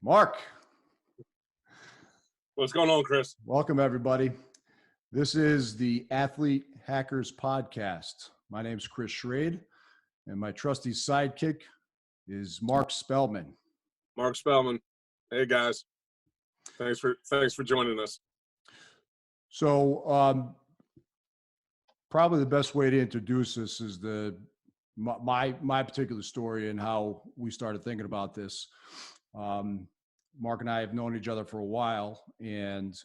Mark, What's going on, Chris? welcome everybody. This is the Athlete Hackers Podcast. My name is Chris Schrade, and my trusty sidekick is Mark Spellman. Mark Spellman. Hey guys, thanks for joining us. So, probably the best way to introduce this is my particular story and how we started thinking about this. Mark and I have known each other for a while, and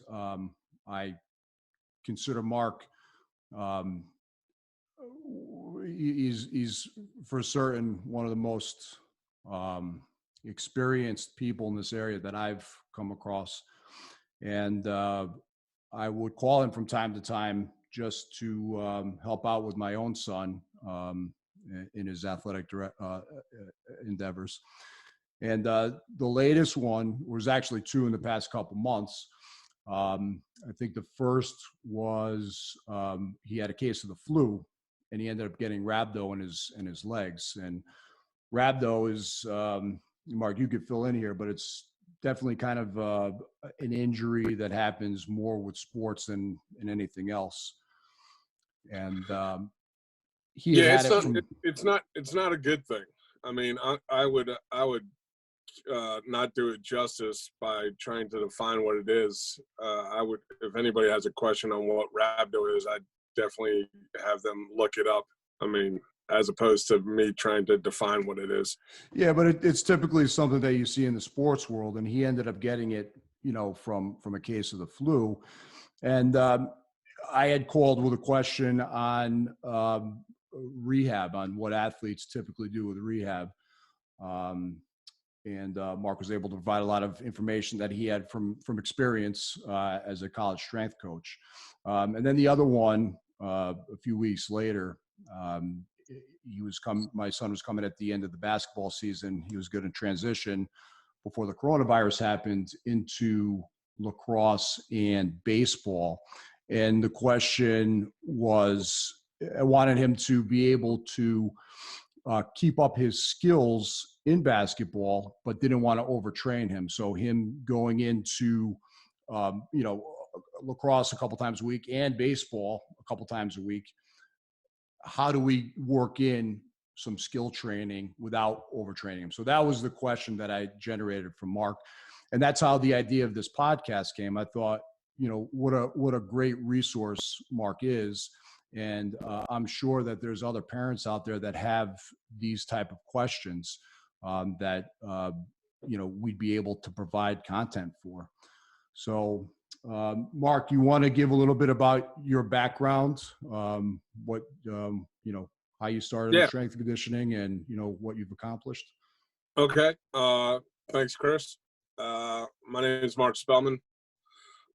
I consider Mark he's for certain one of the most experienced people in this area that I've come across, and I would call him from time to time just to help out with my own son in his athletic endeavors. And the latest one was actually two in the past couple months. I think the first was he had a case of the flu, and he ended up getting rhabdo in his legs. And rhabdo is, Mark, you could fill in here, but it's definitely kind of an injury that happens more with sports than anything else. And it's not a good thing. I mean, I would not do it justice by trying to define what it is. I would, if anybody has a question on what rhabdo is, I'd definitely have them look it up. I mean, as opposed to me trying to define what it is. Yeah, but it's typically something that you see in the sports world, and he ended up getting it, from a case of the flu. And I had called with a question on rehab, on what athletes typically do with rehab. And Mark was able to provide a lot of information that he had from experience as a college strength coach. And then the other one, a few weeks later, my son was coming at the end of the basketball season. He was going to transition before the coronavirus happened into lacrosse and baseball. And the question was, I wanted him to be able to keep up his skills in basketball, but didn't want to overtrain him. So him going into, lacrosse a couple times a week and baseball a couple times a week, how do we work in some skill training without overtraining him? So that was the question that I generated from Mark. And that's how the idea of this podcast came. I thought, what a great resource Mark is. And I'm sure that there's other parents out there that have these type of questions that, we'd be able to provide content for. So, Mark, you want to give a little bit about your background, what, how you started in strength conditioning and, what you've accomplished? Okay. Thanks, Chris. My name is Mark Spellman.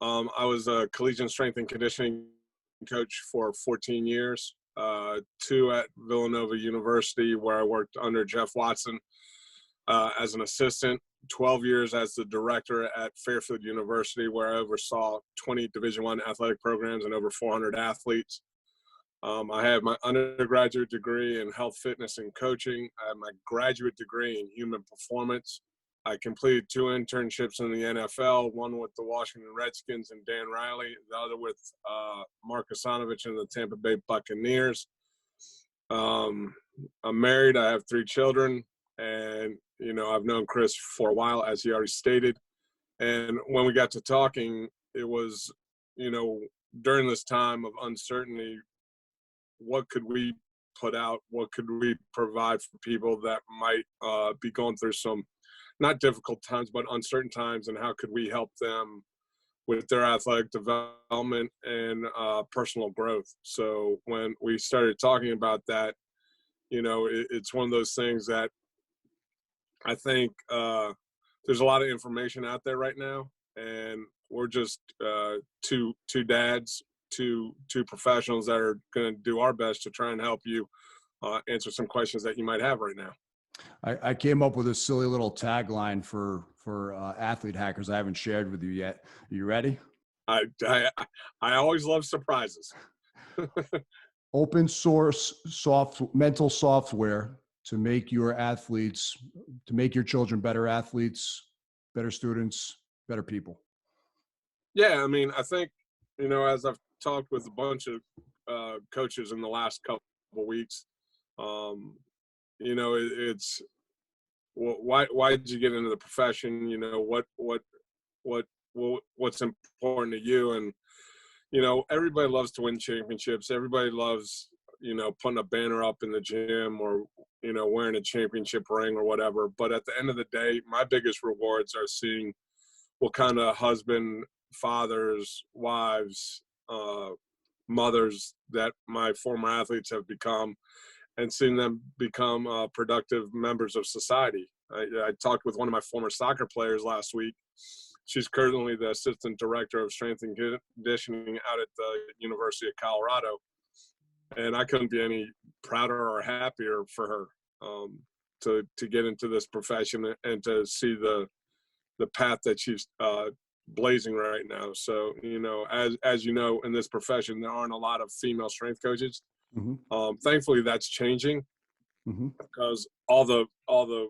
I was a collegiate strength and conditioning coach for 14 years, 2 at Villanova University, where I worked under Jeff Watson as an assistant, 12 years as the director at Fairfield University, where I oversaw 20 Division I athletic programs and over 400 athletes. I have my undergraduate degree in health, fitness, and coaching. I have my graduate degree in human performance. I completed 2 internships in the NFL, one with the Washington Redskins and Dan Riley, the other with Mark Asanovich and the Tampa Bay Buccaneers. I'm married. I have 3 children, and, I've known Chris for a while, as he already stated. And when we got to talking, it was, during this time of uncertainty, what could we put out? What could we provide for people that might be going through some not difficult times, but uncertain times, and how could we help them with their athletic development and personal growth? So when we started talking about that, it's one of those things that I think there's a lot of information out there right now, and we're just two dads, two professionals that are going to do our best to try and help you answer some questions that you might have right now. I came up with a silly little tagline for athlete hackers I haven't shared with you yet. Are you ready? I always love surprises. Open source mental software to make your children better athletes better students, better people. Yeah, I mean, I think, as I've talked with a bunch of coaches in the last couple of weeks, it's why did you get into the profession? What's important to you? And everybody loves to win championships. Everybody loves putting a banner up in the gym, or wearing a championship ring or whatever. But at the end of the day, my biggest rewards are seeing what kind of husband, fathers, wives, mothers that my former athletes have become, and seeing them become productive members of society. I talked with one of my former soccer players last week. She's currently the assistant director of strength and conditioning out at the University of Colorado. And I couldn't be any prouder or happier for her to get into this profession and to see the path that she's blazing right now. So, as you know, in this profession, there aren't a lot of female strength coaches. Mm-hmm. Thankfully, that's changing, Mm-hmm. because all the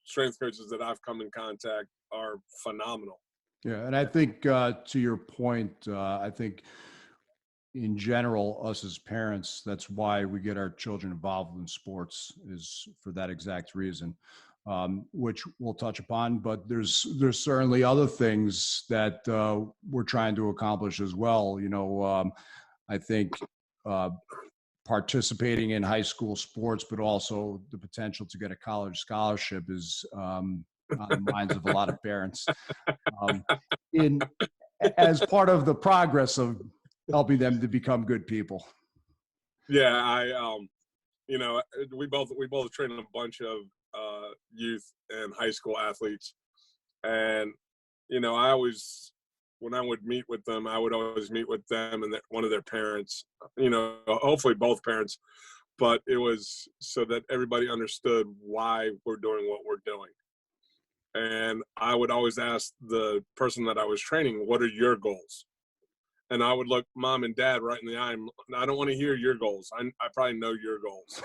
strength coaches that I've come in contact are phenomenal. Yeah, and I think to your point, I think in general, us as parents, that's why we get our children involved in sports, is for that exact reason, which we'll touch upon. But there's certainly other things that we're trying to accomplish as well. I think participating in high school sports, but also the potential to get a college scholarship is on the minds of a lot of parents. In as part of the progress of helping them to become good people. Yeah, we both train a bunch of youth and high school athletes, and I always, when I would meet with them, I would always meet with them and one of their parents. Hopefully both parents, but it was so that everybody understood why we're doing what we're doing. And I would always ask the person that I was training, "What are your goals?" And I would look mom and dad right in the eye. I don't want to hear your goals. I probably know your goals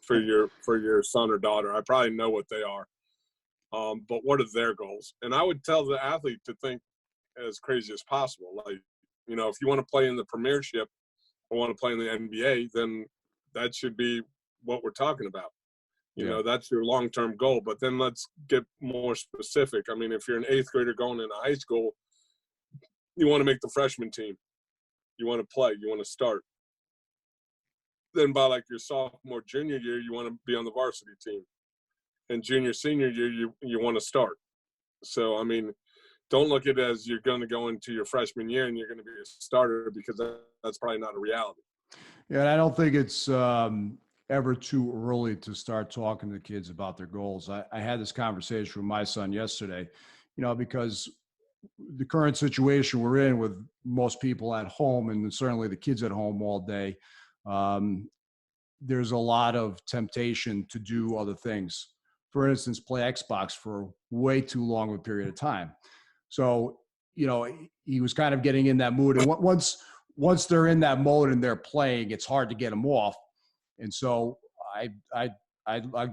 for your son or daughter. I probably know what they are. But what are their goals? And I would tell the athlete to think as crazy as possible. Like, if you want to play in the Premiership or want to play in the NBA, then that should be what we're talking about. That's your long-term goal. But then let's get more specific. I mean, if you're an 8th grader going into high school, you want to make the freshman team. You want to play. You want to start. Then by like your sophomore, junior year, you want to be on the varsity team. And junior, senior year, you want to start. So, I mean, don't look at it as you're going to go into your freshman year and you're going to be a starter, because that's probably not a reality. Yeah, and I don't think it's ever too early to start talking to kids about their goals. I had this conversation with my son yesterday, because the current situation we're in with most people at home, and certainly the kids at home all day, there's a lot of temptation to do other things. For instance, play Xbox for way too long of a period of time. So, he was kind of getting in that mood. And once they're in that mode and they're playing, it's hard to get them off. And so I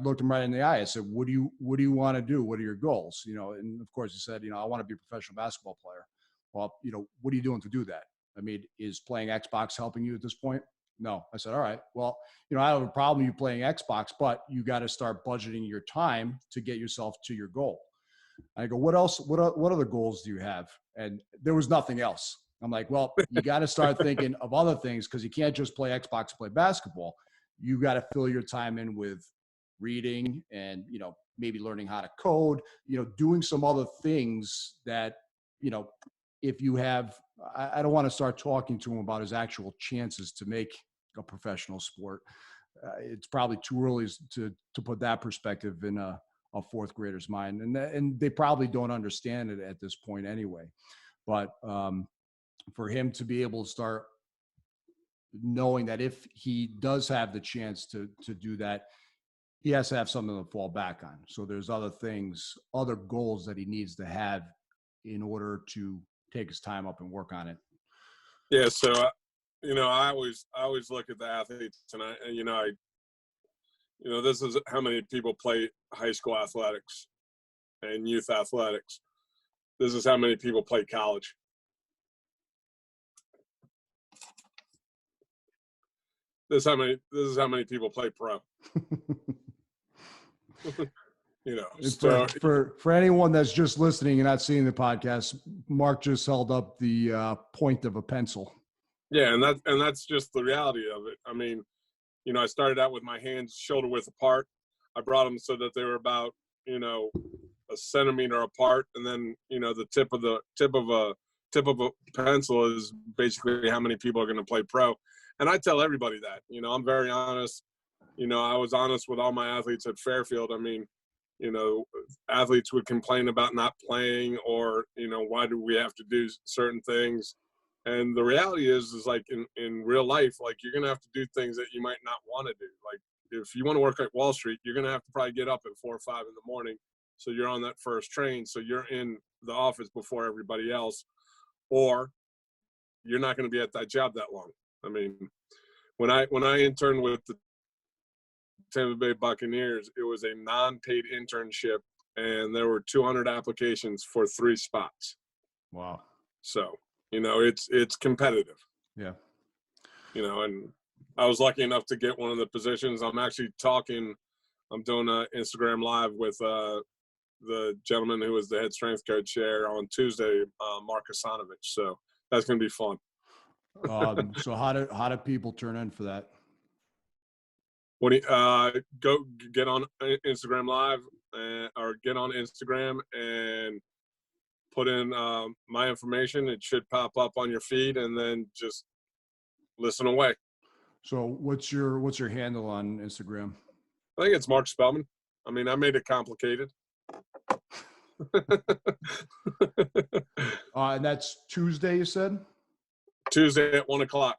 looked him right in the eye. I said, what do you want to do? What are your goals? And of course he said, I want to be a professional basketball player. Well, what are you doing to do that? I mean, is playing Xbox helping you at this point? No. I said, all right, well, I don't have a problem you playing Xbox, but you got to start budgeting your time to get yourself to your goal. I go, what else? What other goals do you have? And there was nothing else. I'm like, well, you got to start thinking of other things, because you can't just play Xbox, play basketball. You got to fill your time in with reading and, maybe learning how to code, doing some other things that, if you have, I don't want to start talking to him about his actual chances to make a professional sport. It's probably too early to put that perspective in a 4th grader's mind. And they probably don't understand it at this point anyway. But for him to be able to start knowing that if he does have the chance to do that, he has to have something to fall back on. So there's other things, other goals that he needs to have in order to take his time up and work on it. Yeah. So, I always look at the athletes, and this is how many people play high school athletics. and youth athletics. This is how many people play college. This is how many people play pro. You know, so for anyone that's just listening and not seeing the podcast, Mark just held up the point of a pencil. Yeah, and that's just the reality of it. I mean, you know, I started out with my hands shoulder width apart. I brought them so that they were about, you know, a centimeter apart, and then, you know, the tip of a pencil is basically how many people are going to play pro. And I tell everybody that. You know, I'm very honest. You know, I was honest with all my athletes at Fairfield. I mean, you know, athletes would complain about not playing, or, you know, why do we have to do certain things? And the reality is like in real life, like, you're going to have to do things that you might not want to do. Like, if you want to work at Wall Street, you're going to have to probably get up at 4 or 5 in the morning. So you're on that first train. So you're in the office before everybody else, or you're not going to be at that job that long. I mean, when I interned with the Tampa Bay Buccaneers, it was a non-paid internship, and there were 200 applications for 3 spots. Wow. So, you know, it's competitive. Yeah. You know, and I was lucky enough to get one of the positions. I'm doing an Instagram Live with the gentleman who was the head strength coach there on Tuesday, Mark Hasanovich. So that's going to be fun. So how do people turn in for that? When go get on Instagram Live, or get on Instagram and put in my information. It should pop up on your feed, and then just listen away. So what's your handle on Instagram? I think it's Mark Spellman. I mean, I made it complicated. And that's Tuesday, you said? Tuesday at 1:00.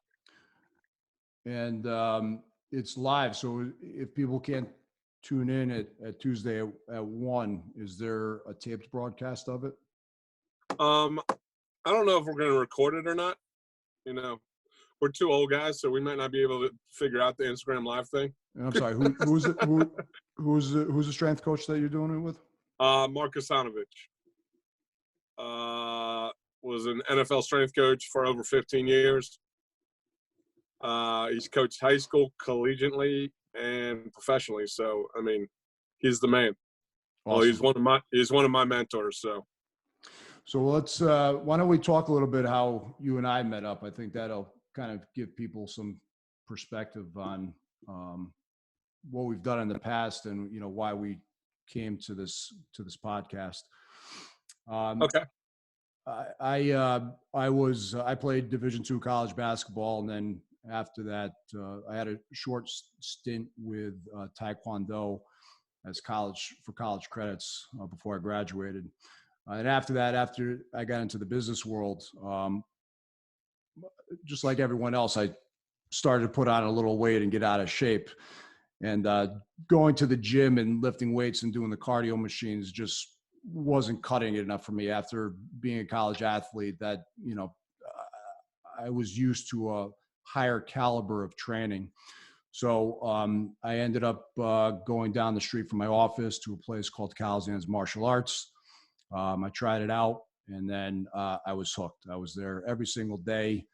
And it's live. So if people can't tune in at Tuesday at 1, is there a taped broadcast of it? I don't know if we're going to record it or not. You know, we're 2 old guys, so we might not be able to figure out the Instagram Live thing. And I'm sorry, who's the strength coach that you're doing it with? Mark Hasanovich. Was an NFL strength coach for over 15 years. He's coached high school, collegiately, and professionally. So, I mean, he's the man. Awesome. Well, he's one of my mentors. So let's, why don't we talk a little bit how you and I met up? I think that'll kind of give people some perspective on what we've done in the past, and, you know, why we came to this podcast. Okay. I played Division II college basketball, and then after that, I had a short stint with Taekwondo as college credits before I graduated. And after that, after I got into the business world, just like everyone else, I started to put on a little weight and get out of shape. And going to the gym and lifting weights and doing the cardio machines just wasn't cutting it enough for me. After being a college athlete, that, you know, I was used to a higher caliber of training. So I ended up going down the street from my office to a place called Calzan's Martial Arts. I tried it out, and then I was hooked. I was there every single day.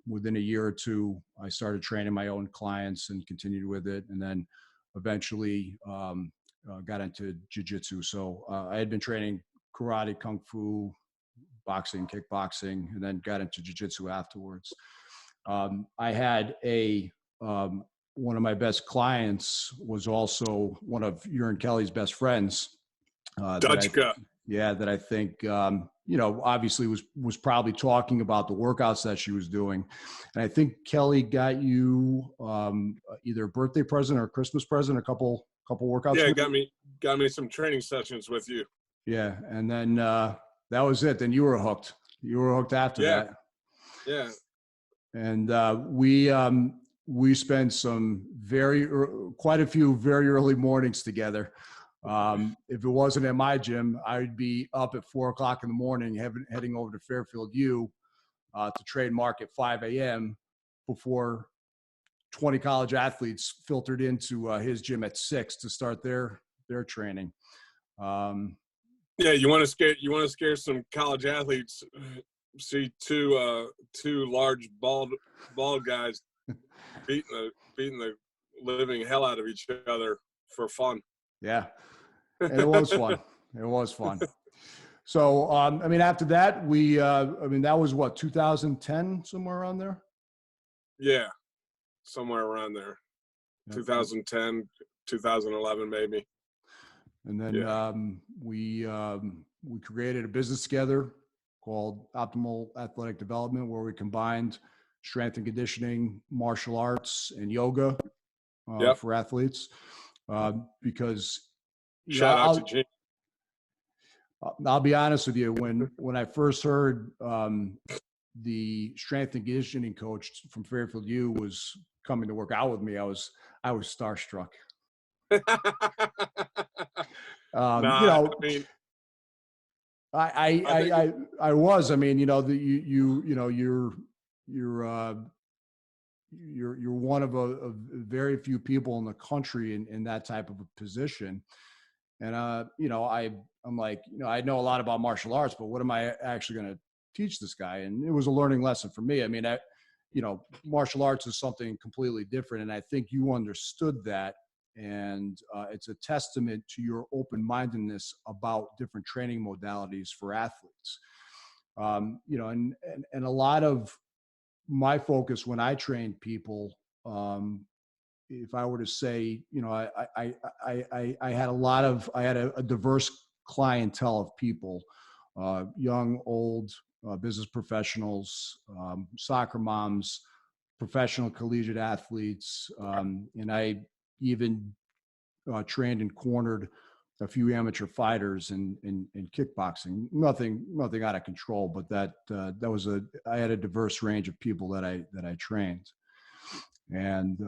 Within a year or two, I started training my own clients and continued with it. And then eventually got into jiu-jitsu. So I had been training karate, kung fu, boxing, kickboxing, and then got into jiu-jitsu afterwards. I had one of my best clients was also one of Urine Kelly's best friends. That I think, you know, obviously was probably talking about the workouts that she was doing. And I think Kelly got you either a birthday present or a Christmas present, a couple workouts. Yeah, got me some training sessions with you. Yeah. And then that was it. Then you were hooked. You were hooked after that. Yeah. And we spent quite a few very early mornings together. If it wasn't at my gym, I'd be up at 4 o'clock in the morning, heading over to Fairfield U to train Mark at 5 a.m. before 20 college athletes filtered into his gym at 6 to start their training. Yeah, you want to scare some college athletes. See two large bald guys beating the living hell out of each other for fun. Yeah, and it was fun. It was fun. So, I mean, after that, that was what, 2010, somewhere around there? Yeah, somewhere around there. Yep. 2010, 2011, maybe. And then we created a business together called Optimal Athletic Development, where we combined strength and conditioning, martial arts, and yoga for athletes. Because shout out to Gene. I'll be honest with you. When I first heard the strength and conditioning coach from Fairfield U was coming to work out with me, I was starstruck. I mean, I was. I mean, you're one of a very few people in the country in that type of a position. And, I'm like, I know a lot about martial arts, but what am I actually going to teach this guy? And it was a learning lesson for me. I mean, martial arts is something completely different. And I think you understood that. And it's a testament to your open-mindedness about different training modalities for athletes. And a lot of my focus when I train people, if I were to say, I had a diverse clientele of people, young, old, business professionals, soccer moms, professional collegiate athletes, and I even trained and cornered a few amateur fighters in kickboxing. Nothing out of control, but I had a diverse range of people that I trained. And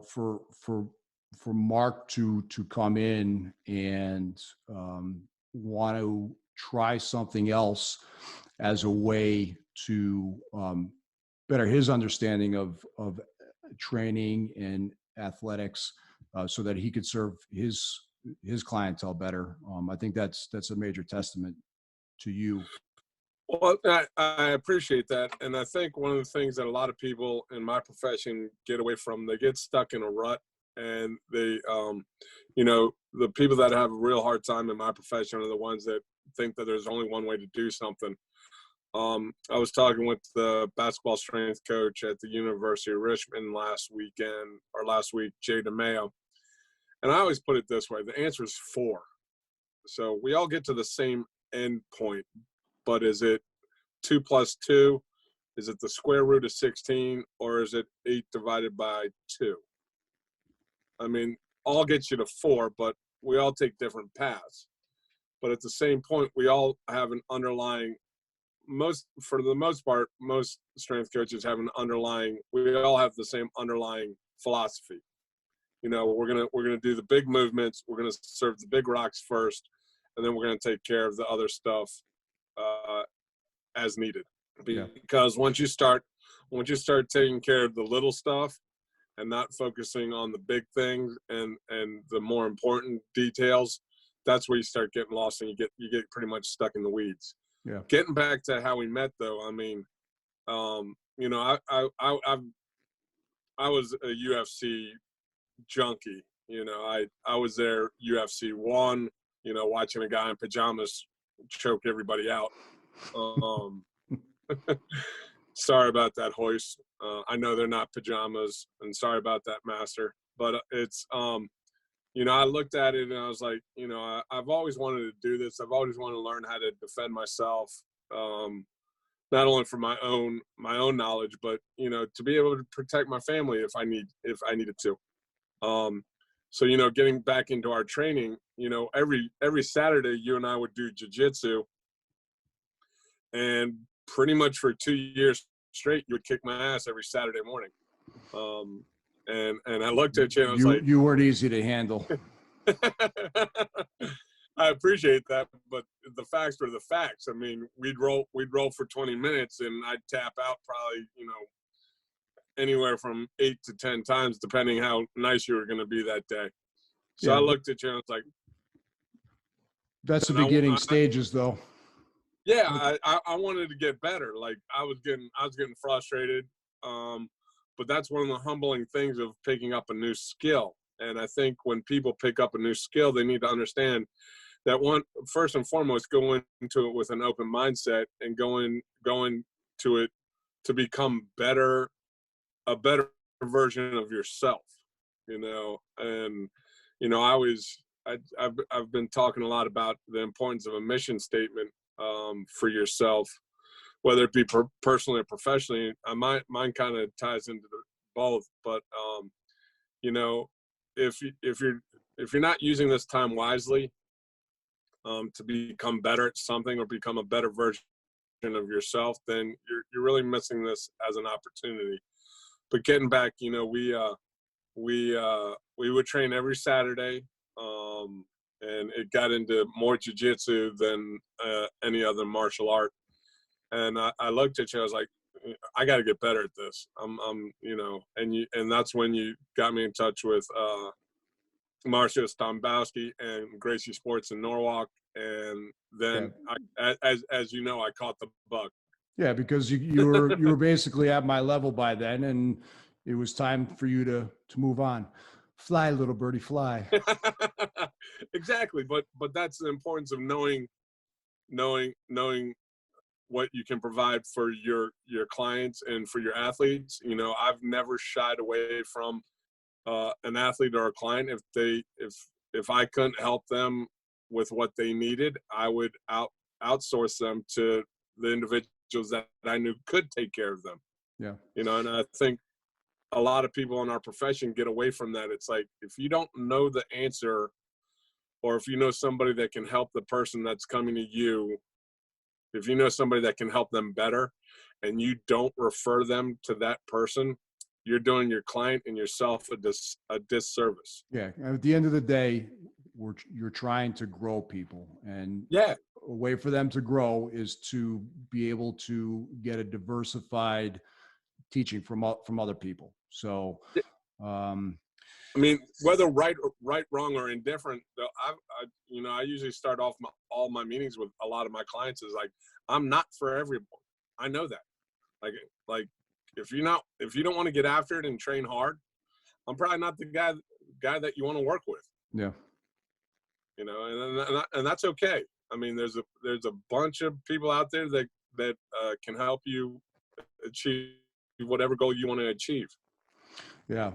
for Mark to come in and want to try something else as a way to better his understanding of training and athletics, so that he could serve his clientele better. I think that's a major testament to you. Well, I appreciate that. And I think one of the things that a lot of people in my profession get away from, they get stuck in a rut, and they, the people that have a real hard time in my profession are the ones that think that there's only one way to do something. I was talking with the basketball strength coach at the University of Richmond last week, Jay DeMayo. And I always put it this way: the answer is 4. So we all get to the same end point. But is it 2 + 2? Is it the square root of 16, or is it 8 divided by 2? I mean, all gets you to 4, but we all take different paths. But at the same point, we all have an underlying, for the most part, most strength coaches have we all have the same underlying philosophy. We're gonna do the big movements. We're gonna serve the big rocks first, and then we're gonna take care of the other stuff as needed. Because once you start taking care of the little stuff and not focusing on the big things and the more important details, that's where you start getting lost, and you get pretty much stuck in the weeds. Yeah. Getting back to how we met, though, I mean, I was a UFC junkie. I was there UFC 1, watching a guy in pajamas choke everybody out. Sorry about that, Hoist. I know they're not pajamas, and sorry about that, Master. But it's, I looked at it and I was like, I've always wanted to do this. I've always wanted to learn how to defend myself, not only for my own knowledge, but to be able to protect my family if I needed to. So getting back into our training, every Saturday you and I would do jiu-jitsu. And pretty much for 2 years straight, you would kick my ass every Saturday morning. And I looked at you and I was like, you weren't easy to handle. I appreciate that, but the facts were the facts. I mean, we'd roll for 20 minutes, and I'd tap out probably, anywhere from 8 to 10 times, depending how nice you were going to be that day. So I Yeah, looked at you and I was like, that's the and beginning stages, though. yeah, I wanted to get better. Like I was getting frustrated. But that's one of the humbling things of picking up a new skill. And I think when people pick up a new skill, they need to understand that first and foremost, go into it with an open mindset and going to it to become a better version of yourself, and I've been talking a lot about the importance of a mission statement for yourself, whether it be personally or professionally. Mine kind of ties into both, but you know, if you're not using this time wisely to become better at something or become a better version of yourself, then you're really missing this as an opportunity. But getting back, we would train every Saturday, and it got into more jiu-jitsu than any other martial art. And I looked at you, I was like, I got to get better at this. And that's when you got me in touch with Marcia Stombowski and Gracie Sports in Norwalk. And then, as you know, I caught the bug. Yeah, because you were basically at my level by then, and it was time for you to move on. Fly, little birdie, fly. Exactly, but that's the importance of knowing what you can provide for your clients and for your athletes. I've never shied away from an athlete or a client. If I couldn't help them with what they needed, I would outsource them to the individuals that I knew could take care of them. Yeah. And I think a lot of people in our profession get away from that. It's like, if you don't know the answer, or if you know somebody that can help the person that's coming to you, if you know somebody that can help them better and you don't refer them to that person, you're doing your client and yourself a disservice. Yeah. At the end of the day, you're trying to grow people, and yeah, a way for them to grow is to be able to get a diversified teaching from other people. So, I mean, whether right, wrong, or indifferent, though, I usually start off all my meetings with a lot of my clients is like, I'm not for everyone. I know that. Like if you don't want to get after it and train hard, I'm probably not the guy that you want to work with. Yeah. And that's okay. I mean, there's a bunch of people out there that can help you achieve whatever goal you want to achieve. Yeah.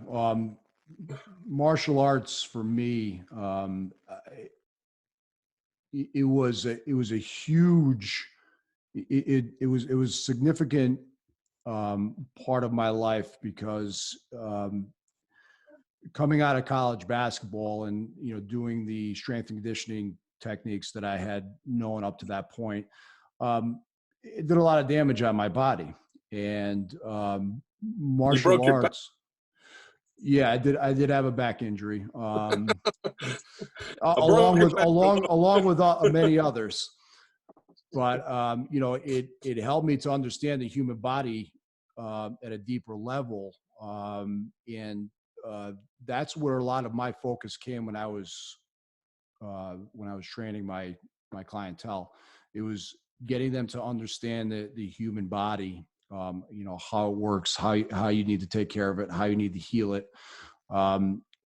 Martial arts for me, it was a huge, it was significant part of my life, because coming out of college basketball and doing the strength and conditioning techniques that I had known up to that point, it did a lot of damage on my body. And martial arts. Yeah, I did have a back injury, along with many others. But it helped me to understand the human body at a deeper level, and that's where a lot of my focus came when I was training my clientele. It was getting them to understand the human body, how it works, how you need to take care of it, how you need to heal it,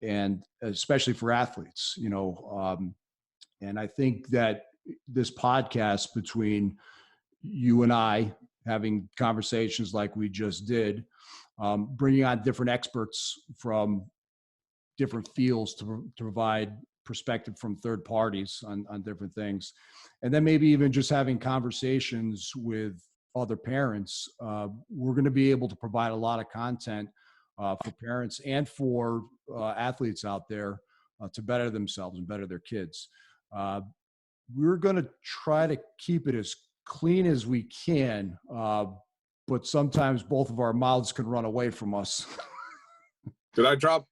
and especially for athletes, and I think that this podcast, between you and I having conversations like we just did, bringing on different experts from different fields to provide perspective from third parties on different things, and then maybe even just having conversations with other parents, we're going to be able to provide a lot of content for parents and for athletes out there to better themselves and better their kids. We're going to try to keep it as clean as we can, but sometimes both of our mouths can run away from us. Did I drop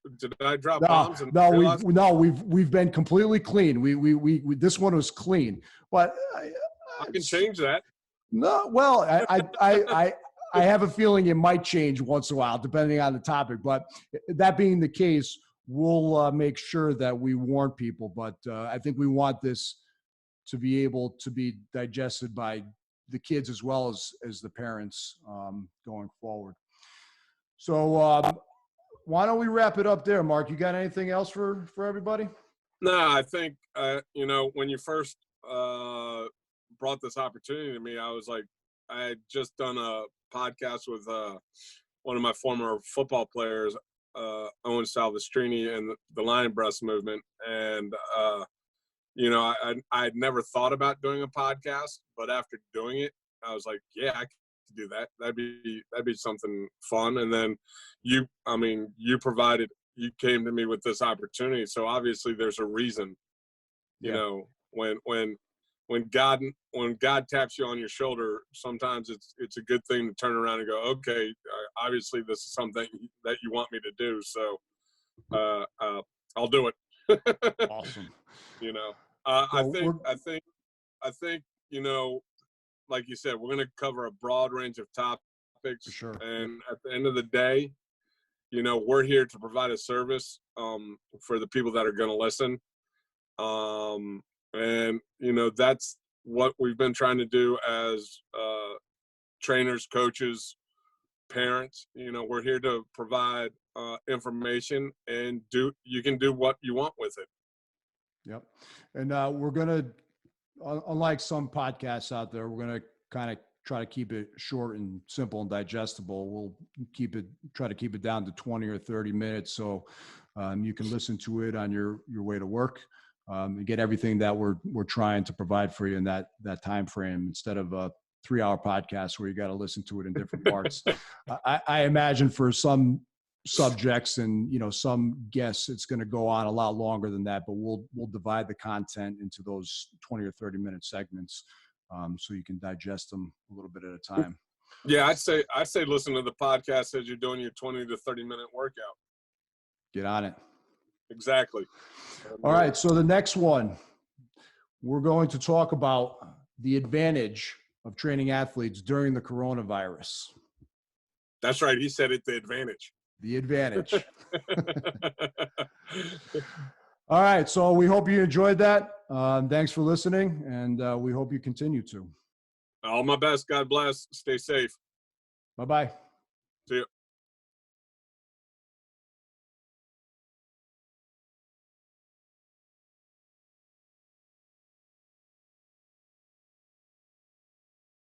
bombs? No, we've been completely clean. We this one was clean, but I can change that. No, well, I have a feeling it might change once in a while, depending on the topic. But that being the case, we'll make sure that we warn people. But I think we want this to be able to be digested by the kids as well as the parents going forward. So why don't we wrap it up there, Mark? You got anything else for everybody? No, I think, when you first brought this opportunity to me, I was like, I had just done a podcast with one of my former football players, Owen Salvestrini, and the Lion Breast movement. And, I'd never thought about doing a podcast, but after doing it, I was like, yeah, I could do that. That'd be something fun. And then you came to me with this opportunity. So obviously there's a reason, when God taps you on your shoulder, sometimes it's a good thing to turn around and go, okay, obviously this is something that you want me to do. So I'll do it. Awesome. I think, like you said, we're going to cover a broad range of topics. For sure. And at the end of the day, we're here to provide a service for the people that are going to listen. And, that's what we've been trying to do as trainers, coaches, parents. We're here to provide information, and you can do what you want with it. Yep. And we're going to, unlike some podcasts out there, we're going to kind of try to keep it short and simple and digestible. We'll try to keep it down to 20 or 30 minutes. So you can listen to it on your way to work and get everything that we're trying to provide for you in that time frame, instead of a 3-hour podcast where you got to listen to it in different parts. I imagine for some subjects and some guests, it's going to go on a lot longer than that, but we'll divide the content into those 20 or 30 minute segments so you can digest them a little bit at a time. Yeah, I'd say listen to the podcast as you're doing your 20 to 30 minute workout. Get on it. Exactly. All right, so the next one, we're going to talk about the advantage of training athletes during the coronavirus. That's right, he said it, the advantage. The advantage. All right. So we hope you enjoyed that. Thanks for listening, and we hope you continue to. All my best. God bless. Stay safe. Bye-bye. See you.